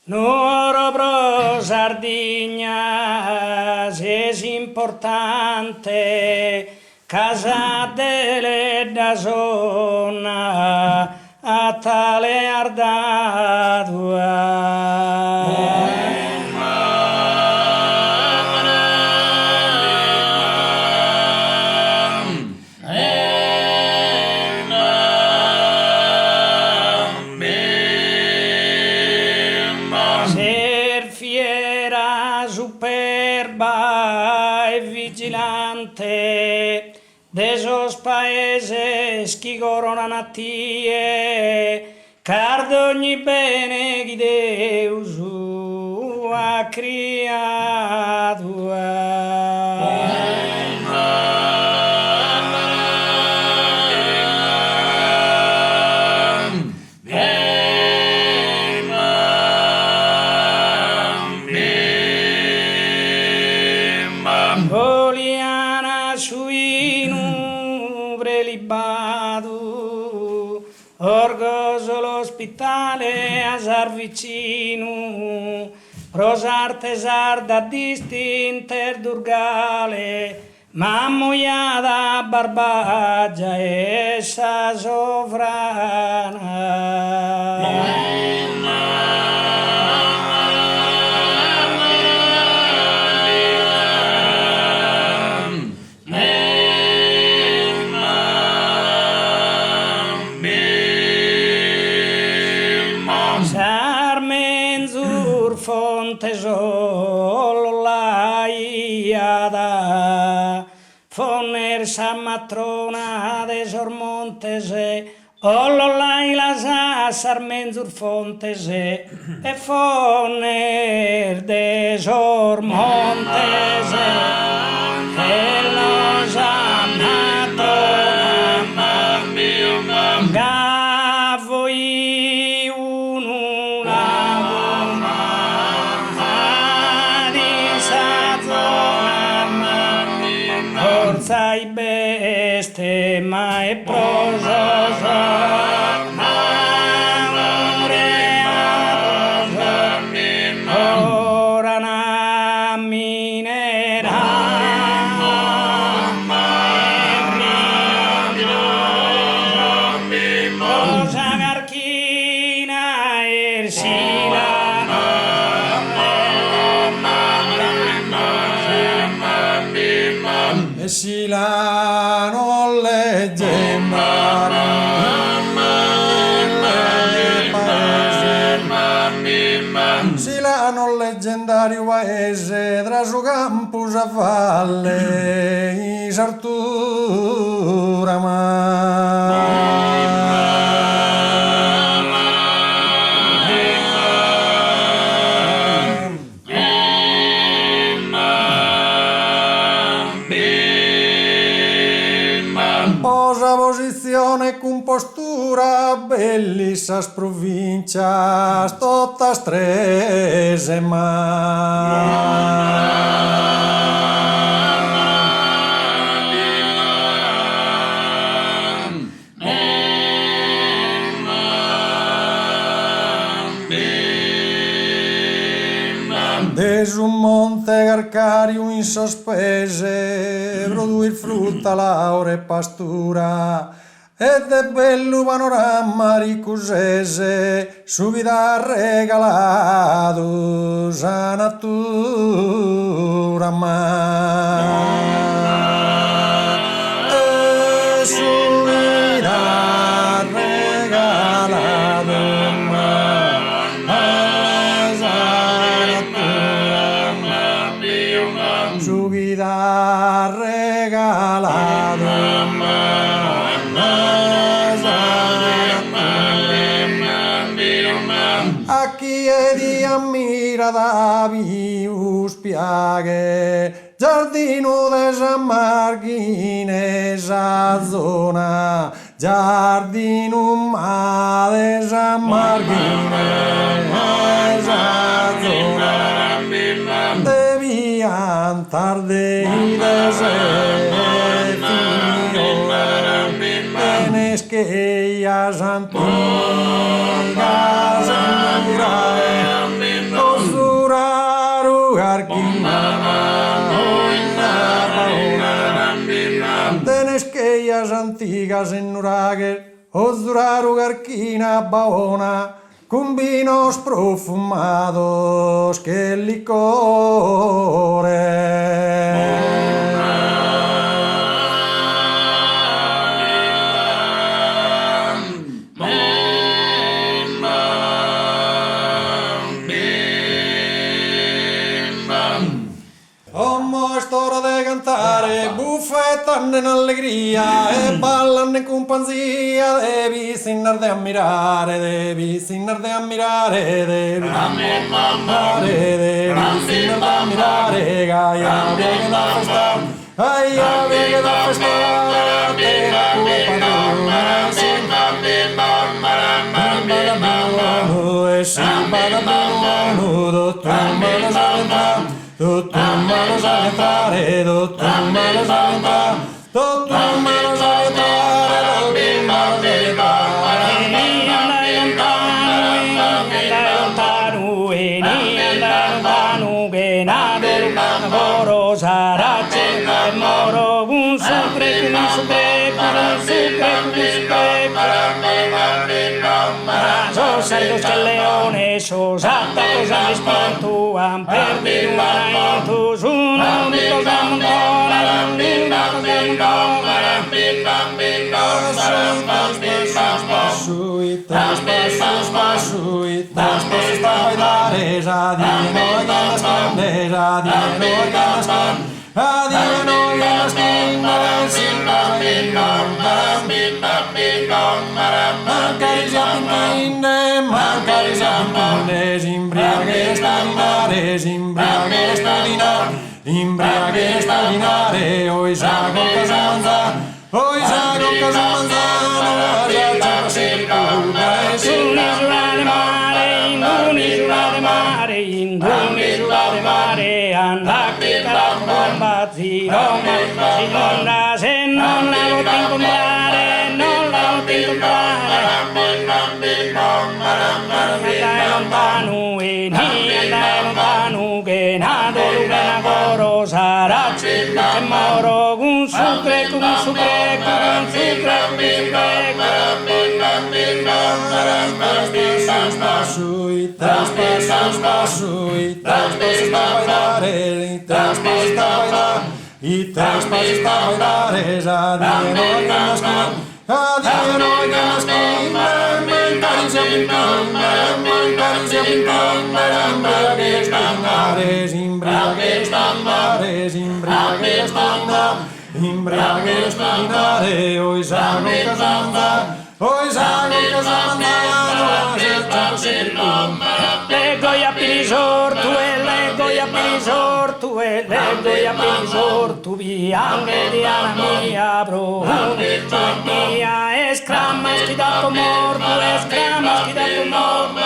Nuoro pro Sardigna, es importante, casa delle da zona, a tale ardadua. Ser fiera, superba e vigilante de esos paeses chi coronanatie, car d'ogni bene chi Deus ha criato. Poliana suinu prelibado, orgoso l'ospitale a Sarvicinu, prosartesar da distinter durgale, ma moiada barbaggia essa sovrana. Sarmenzur fontesol laiada, foner sa matrona de Sormontese, ollolai la sa Sarmenzur fontese, e foner de Sormontese, e lo sa matrona, gavoi un'una di sa zona, forza i beste ma è prosa ora na minera cosa garchina e Silano leggendario Silano leggendario paese tra su campus a valle i sartura posa posizione e compostura bellissas provincias totas tres Des un monte calcario in sospese, produir frutta, laure e pastura, ed è bello panorama ricusese, subita regalato sa natura e subita regalato su guida regalato a chi è di ammira da viu spiaghe giardino de San Marghinesa zona giardino ma de San Marghinesa zona devian tardi deserti tenes que ya antigas en antigas ennurager, os duraru garquina baona, con vinos profumados que el licores. Como es hora de cantare, buffetan en alegría, e ballan en compañía, devi signar de ammirare, devi signar de ammirare, devi ammirare, devi signar de ammirare, gaia viene da festa, gaia viene da festa, te la culpa d'una, sin e si bada buono, tu manos a entrare, tu manos a entrare, tu manos a entrare, tu manos a entrare, tu manos a Los que leones, esos atacos al espíritu han perdido tus únicos de Imbriaghe staminare, oi sago casa manzana, oi sago casa manzana, già sempre sull'isola del mare, in un'isola del mare, in un'isola del mare, andate per combattire, se non la volete incontrare, non la volete incontrare, andai lontano e andai lontano, che nato l'una coro sarà, che moro con sucre, con sucre, con sucre, con I traspasos da bailare, già di noi che nascono, di noi che nascono, caricia imbriaghe staminare, oi sago casanza, leggo gli appini sortu e leggo gli appini sortu e leggo gli appini sortu bianche di Anna mia brune mia e scramma schidato morto e scramma schidato morto